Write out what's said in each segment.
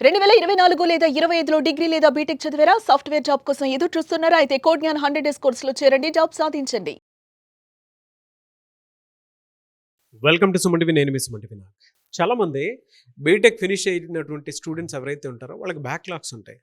2024 లేదా 25లో డిగ్రీ లేదా బీటెక్ చదివారా? సాఫ్ట్‌వేర్ జాబ్ కోసం ఎదురు చూస్తున్నారా? అయితే కోడ్ జ్ఞాన్ 100 డేస్ కోర్సులో చేరండి. జాబ్ సాధించండి. Welcome to Suman TV. నేను మీ సుమన్ టీవీ. చాలామంది బీటెక్ ఫినిష్ అయినటువంటి స్టూడెంట్స్ ఎవరైతే ఉంటారో వాళ్ళకి బ్యాక్లాగ్స్ ఉంటాయి.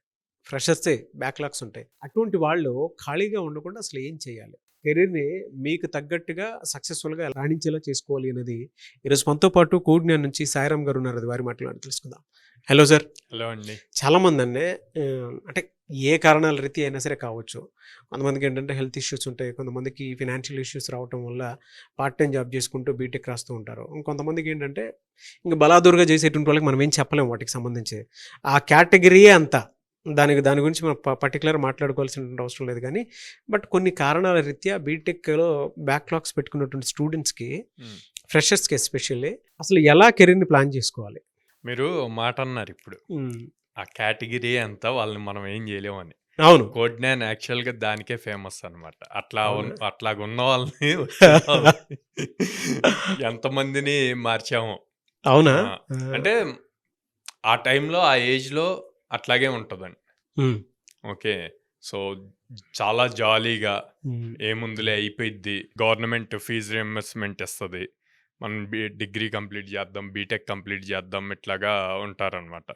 ఫ్రెషర్సే బ్యాక్లాగ్స్ ఉంటాయి. అటువంటి వాళ్ళు ఖాళీగా ఉండకుండా అసలు ఏం చేయాలి? కెరీర్ని మీకు తగ్గట్టుగా సక్సెస్ఫుల్గా రాణించేలా చేసుకోవాలి అనేది ఈరోజు మనతో పాటు కోడ్ జ్ఞాన్ నుంచి సాయిరామ్ గారు ఉన్నారు. అది వారి మాట్లాడి తెలుసుకుందాం. Hello sir. హలో అండి. చాలామంది అంటే ఏ కారణాల రీతి అయినా సరే కావచ్చు. కొంతమందికి ఏంటంటే హెల్త్ ఇష్యూస్ ఉంటాయి. కొంతమందికి ఫినాన్షియల్ ఇష్యూస్ రావటం వల్ల పార్ట్ టైం జాబ్ చేసుకుంటూ బీటెక్ రాస్తూ ఉంటారు. ఇంకొంతమందికి ఏంటంటే ఇంక బలాదూరుగా చేసేటువంటి వాళ్ళకి మనం ఏం చెప్పలేము వాటికి సంబంధించి. ఆ కేటగిరీయే అంతా. దాని గురించి మనం పర్టికులర్ మాట్లాడుకోవాల్సినటువంటి అవసరం లేదు కానీ, బట్ కొన్ని కారణాల రీత్యా బీటెక్లో బ్యాక్లాగ్స్ పెట్టుకున్నటువంటి స్టూడెంట్స్కి, ఫ్రెషర్స్కి ఎస్పెషల్లీ అసలు ఎలా కెరీర్ని ప్లాన్ చేసుకోవాలి? మీరు మాట అన్నారు ఇప్పుడు, ఆ కేటగిరీ అంతా వాళ్ళని మనం ఏం చేయలేమని. అవును. కోడ్ జ్ఞాన్ యాక్చువల్గా దానికే ఫేమస్ అనమాట. అట్లాగ ఉన్న వాళ్ళని ఎంతమందిని మార్చాము. అవునా? అంటే ఆ టైంలో ఆ ఏజ్లో అట్లాగే ఉంటుందండి. ఓకే, సో చాలా జాలీగా ఏముందులే అయిపోయిద్ది, గవర్నమెంట్ ఫీజు రియంబర్స్మెంట్ ఇస్తుంది, మనం డిగ్రీ కంప్లీట్ చేద్దాం, బీటెక్ కంప్లీట్ చేద్దాం, ఇట్లాగా ఉంటారనమాట.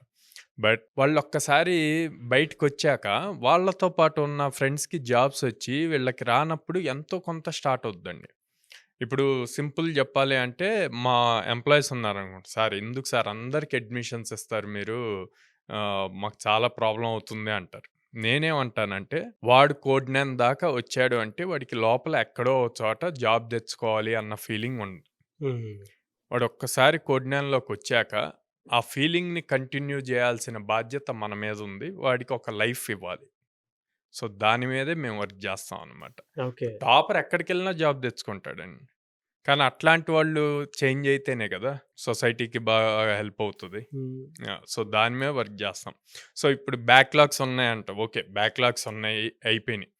బట్ వాళ్ళు ఒక్కసారి బయటకు వచ్చాక వాళ్ళతో పాటు ఉన్న ఫ్రెండ్స్కి జాబ్స్ వచ్చి వీళ్ళకి రానప్పుడు ఎంతో కొంత స్టార్ట్ అవుద్దండి. ఇప్పుడు సింపుల్ చెప్పాలి అంటే, మా ఎంప్లాయీస్ ఉన్నారనుకోండి, సార్ ఎందుకు సార్ అందరికి అడ్మిషన్స్ ఇస్తారు మీరు, మాకు చాలా ప్రాబ్లం అవుతుంది అంటారు. నేనేమంటానంటే, వాడు కోడ్ జ్ఞాన్ దాకా వచ్చాడు అంటే వాడికి లోపల ఎక్కడో చోట జాబ్ తెచ్చుకోవాలి అన్న ఫీలింగ్ ఉంది. వాడు ఒక్కసారి కోడ్ జ్ఞాన్లోకి వచ్చాక ఆ ఫీలింగ్ని కంటిన్యూ చేయాల్సిన బాధ్యత మన మీద ఉంది. వాడికి ఒక లైఫ్ ఇవ్వాలి. సో దాని మీదే మేము వర్క్ చేస్తాం అనమాట. ఓకే. టాపర్ ఎక్కడికి వెళ్ళినా జాబ్ తెచ్చుకుంటాడండి. కానీ అట్లాంటి వాళ్ళు చేంజ్ అయితేనే కదా సొసైటీకి బాగా హెల్ప్ అవుతుంది. సో దాని మీద వర్క్ చేస్తాం. సో ఇప్పుడు బ్యాక్లాగ్స్ ఉన్నాయంట. ఓకే, బ్యాక్లాగ్స్ ఉన్నాయి, అయిపోయినాయి.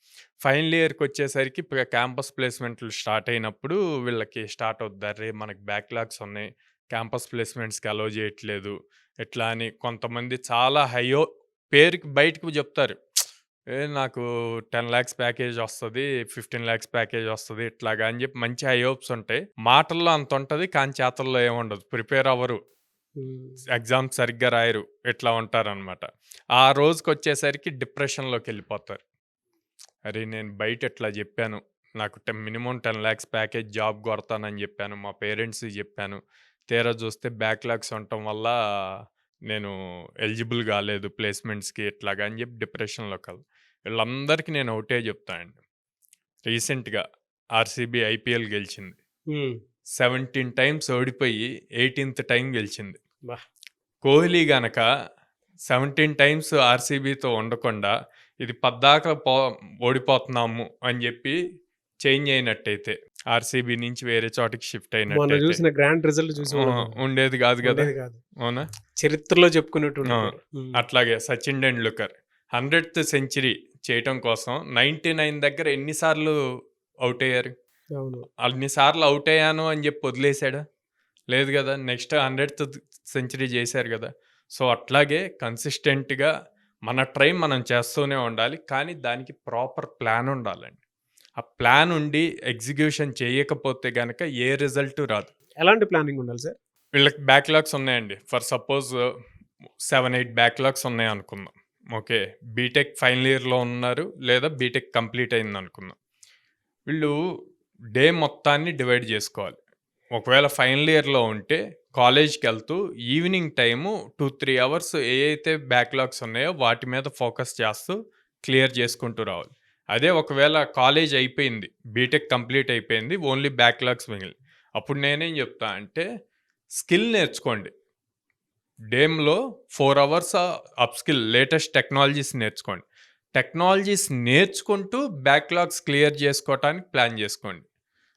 ఫైనల్ ఇయర్కి వచ్చేసరికి క్యాంపస్ ప్లేస్మెంట్లు స్టార్ట్ అయినప్పుడు వీళ్ళకి స్టార్ట్ అవుద్దారే, మనకి బ్యాక్లాగ్స్ ఉన్నాయి, క్యాంపస్ ప్లేస్మెంట్స్కి అలో చేయట్లేదు ఎట్లా అని. కొంతమంది చాలా హైయో పేరుకి బయటకు చెప్తారు, నాకు 10 lakhs ప్యాకేజ్ వస్తుంది, 15 lakhs ప్యాకేజ్ వస్తుంది, ఇట్లాగా అని చెప్పి మంచి హై హోప్స్ ఉంటాయి. మాటల్లో అంత ఉంటుంది కానీ చేతల్లో ఏముండదు. ప్రిపేర్ అవ్వరు, ఎగ్జామ్ సరిగ్గా రాయరు, ఇట్లా ఉంటారనమాట. ఆ రోజుకి వచ్చేసరికి డిప్రెషన్లోకి వెళ్ళిపోతారు. అరే నేను బయట ఎట్లా చెప్పాను, నాకు మినిమం 10 lakhs ప్యాకేజ్ జాబ్ కొడతానని చెప్పాను, మా పేరెంట్స్కి చెప్పాను, తీరా చూస్తే బ్యాక్లాగ్స్ ఉండటం వల్ల నేను ఎలిజిబుల్ కాలేదు ప్లేస్మెంట్స్కి, ఇట్లాగా అని చెప్పి డిప్రెషన్లోకి వెళ్తాను. వీళ్ళందరికీ నేను ఒకటే చెప్తానండి, రీసెంట్గా ఆర్సీబీ ఐపీఎల్ గెలిచింది. 17 times ఓడిపోయి 18th టైం గెలిచింది. కోహ్లీ గనక 17 times ఆర్సీబీతో ఉండకుండా ఇది పద్దాక ఓడిపోతున్నాము అని చెప్పి చేంజ్ అయినట్టయితే, ఆర్సీబీ నుంచి వేరే చోటికి షిఫ్ట్ అయినట్టు గ్రాండ్ రిజల్ట్ చూసి ఉండేది కాదు కదా. అవునా? చరిత్రలో చెప్పుకున్నట్టు. అట్లాగే సచిన్ టెండూల్కర్ 100th సెంచరీ చేయటం కోసం 99 దగ్గర ఎన్నిసార్లు అవుట్ అయ్యారు? అన్నిసార్లు అవుట్ అయ్యాను అని చెప్పి వదిలేశాడా? లేదు కదా. నెక్స్ట్ 100th సెంచరీ చేశారు కదా. సో అట్లాగే కన్సిస్టెంట్గా మన ట్రై మనం చేస్తూనే ఉండాలి, కానీ దానికి ప్రాపర్ ప్లాన్ ఉండాలండి. ఆ ప్లాన్ ఉండి ఎగ్జిక్యూషన్ చేయకపోతే కనుక ఏ రిజల్ట్ రాదు. ఎలాంటి ప్లానింగ్ ఉండాలి సార్? వీళ్ళకి బ్యాక్లాగ్స్ ఉన్నాయండి. ఫర్ సపోజ్ 7-8 బ్యాక్లాగ్స్ ఉన్నాయి అనుకుందాం. ఓకే, బీటెక్ ఫైనల్ ఇయర్లో ఉన్నారు లేదా బీటెక్ కంప్లీట్ అయింది అనుకుందాం. వీళ్ళు డే మొత్తాన్ని డివైడ్ చేసుకోవాలి. ఒకవేళ ఫైనల్ ఇయర్లో ఉంటే కాలేజ్కి వెళ్తూ ఈవినింగ్ టైము 2-3 hours ఏ అయితే బ్యాక్లాగ్స్ ఉన్నాయో వాటి మీద ఫోకస్ చేస్తూ క్లియర్ చేసుకుంటూ రావాలి. అదే ఒకవేళ కాలేజ్ అయిపోయింది, బీటెక్ కంప్లీట్ అయిపోయింది, ఓన్లీ బ్యాక్లాగ్స్ మిగిలి, అప్పుడు నేనేం చెప్తా అంటే స్కిల్ నేర్చుకోండి. డేమ్లో 4 hours up skill, latest technologies నేర్చుకోండి. టెక్నాలజీస్ నేర్చుకుంటూ బ్యాక్లాగ్స్ క్లియర్ చేసుకోవటానికి ప్లాన్ చేసుకోండి.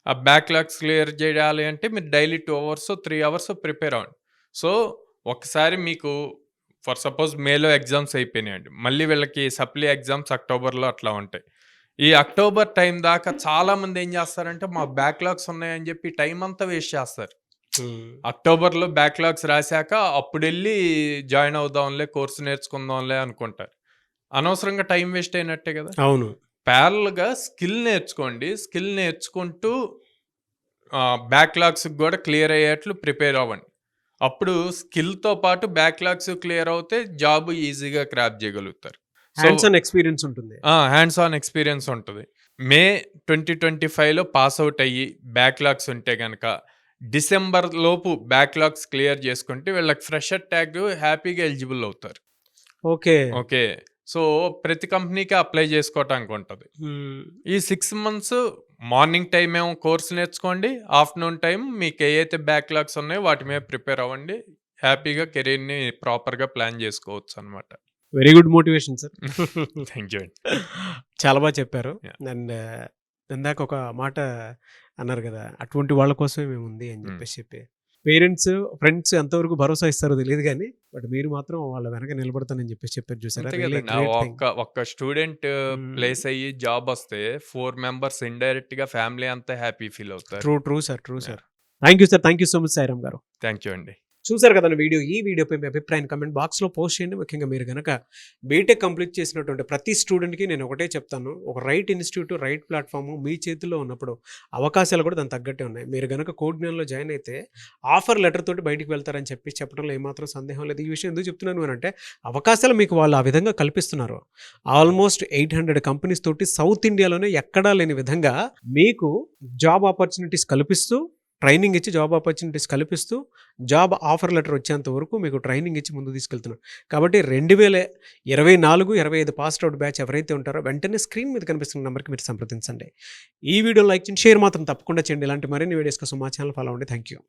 ఆ బ్యాక్లాగ్స్ క్లియర్ చేయాలి అంటే మీరు డైలీ 2 hours 3 hours ప్రిపేర్ అవ్వండి. సో ఒకసారి మీకు ఫర్ సపోజ్ మేలో ఎగ్జామ్స్ అయిపోయినాయండి, మళ్ళీ వీళ్ళకి సప్లీ ఎగ్జామ్స్ అక్టోబర్లో అట్లా ఉంటాయి. ఈ అక్టోబర్ టైం దాకా చాలామంది ఏం చేస్తారంటే మా బ్యాక్లాగ్స్ ఉన్నాయని చెప్పి టైం అంతా వేస్ట్ చేస్తారు. అక్టోబర్లో బ్యాక్లాగ్స్ రాశాక అప్పుడెళ్ళి జాయిన్ అవుదాంలే, కోర్సు నేర్చుకుందాంలే అనుకుంటారు. అనవసరంగా టైం వేస్ట్ అయినట్టే కదా. అవును. ప్యారల్గా స్కిల్ నేర్చుకోండి. స్కిల్ నేర్చుకుంటూ బ్యాక్లాగ్స్ కూడా క్లియర్ అయ్యేట్లు ప్రిపేర్ అవ్వండి. అప్పుడు స్కిల్తో పాటు బ్యాక్లాగ్స్ క్లియర్ అవుతే జాబ్ ఈజీగా క్రాప్ చేయగలుగుతారు. హ్యాండ్స్ ఆన్ ఎక్స్పీరియన్స్ ఉంటుంది. హ్యాండ్స్ ఆన్ ఎక్స్పీరియన్స్ ఉంటుంది. మే 2025లో పాస్ అవుట్ అయ్యి బ్యాక్లాగ్స్ ఉంటే కనుక డిసెంబర్ లోపు బ్యాక్లాగ్స్ క్లియర్ చేసుకుంటే వీళ్ళకి ఫ్రెషర్ ట్యాగ్ హ్యాపీగా ఎలిజిబుల్ అవుతారు. ఓకే. ఓకే. సో ప్రతి కంపెనీకి అప్లై చేసుకోవటానికి ఉంటుంది. ఈ 6 months మార్నింగ్ టైం ఏమో కోర్స్ నేర్చుకోండి, ఆఫ్టర్నూన్ టైం మీకు ఏవైతే బ్యాక్లాగ్స్ ఉన్నాయో వాటి మీద ప్రిపేర్ అవ్వండి. హ్యాపీగా కెరీర్ని ప్రాపర్గా ప్లాన్ చేసుకోవచ్చు అనమాట. Very good motivation sir. Thank you. చాలా బాగా చెప్పారు. Yeah. అండ్ ఇందాక ఒక మాట అన్నారు కదా, అటువంటి వాళ్ళ కోసమే మేము ఉంది అని చెప్పి పేరెంట్స్ ఫ్రెండ్స్ ఎంతవరకు భరోసా ఇస్తారో తెలియదు కానీ బట్ మీరు మాత్రం వాళ్ళ వెనక నిలబడతానని చెప్పారు. చూసారా, అంతే Really కదండి. great thing. ఒక్క స్టూడెంట్ ప్లేస్ అయ్యి జాబ్ వస్తే 4 members ఇండైరెక్ట్ గా ఫ్యామిలీ అంతా హ్యాపీ ఫీల్ అవుతారు. True sir. Thank you so much Sairam గారు. థ్యాంక్ యూ అండి. చూసారు కదా వీడియో. ఈ వీడియోపై మీ అభిప్రాయం కమెంట్ బాక్స్లో పోస్ట్ చేయండి. ముఖ్యంగా మీరు కనుక బీటెక్ కంప్లీట్ చేసినటువంటి ప్రతి స్టూడెంట్కి నేను ఒకటే చెప్తాను, ఒక రైట్ ఇన్స్టిట్యూట్, రైట్ ప్లాట్ఫామ్ మీ చేతిలో ఉన్నప్పుడు అవకాశాలు కూడా దానికి తగ్గట్టే ఉన్నాయి. మీరు కనుక కోడ్జ్ఞాన్లో జాయిన్ అయితే ఆఫర్ లెటర్ తోటి బయటికి వెళ్తారని చెప్పడంలో ఏమాత్రం సందేహం లేదు. ఈ విషయం ఎందుకు చెప్తున్నాను అని అంటే అవకాశాలు మీకు వాళ్ళు ఆ విధంగా కల్పిస్తున్నారు. ఆల్మోస్ట్ 800 కంపెనీస్ తోటి సౌత్ ఇండియాలోనే ఎక్కడా లేని విధంగా మీకు జాబ్ ఆపర్చునిటీస్ కల్పిస్తూ, ట్రైనింగ్ ఇచ్చి జాబ్ ఆపర్చునిటీస్ కల్పిస్తూ, జాబ్ ఆఫర్ లెటర్ వచ్చేంత వరకు మీకు ట్రైనింగ్ ఇచ్చి ముందు తీసుకెళ్తున్నారు. కాబట్టి 2024-25 పాస్డ్ అవుట్ బ్యాచ్ ఎవరైతే ఉంటారో వెంటనే స్క్రీన్ మీద కనిపిస్తున్న నెంబర్కి మీరు సంప్రదించండి. ఈ వీడియో లైక్ చేయండి, షేర్ మాత్రం తప్పకుండా చేయండి. ఇలాంటి మరిన్ని వీడియోస్ కోసం మా ఛానల్ ఫాలో అవ్వండి. Thank you.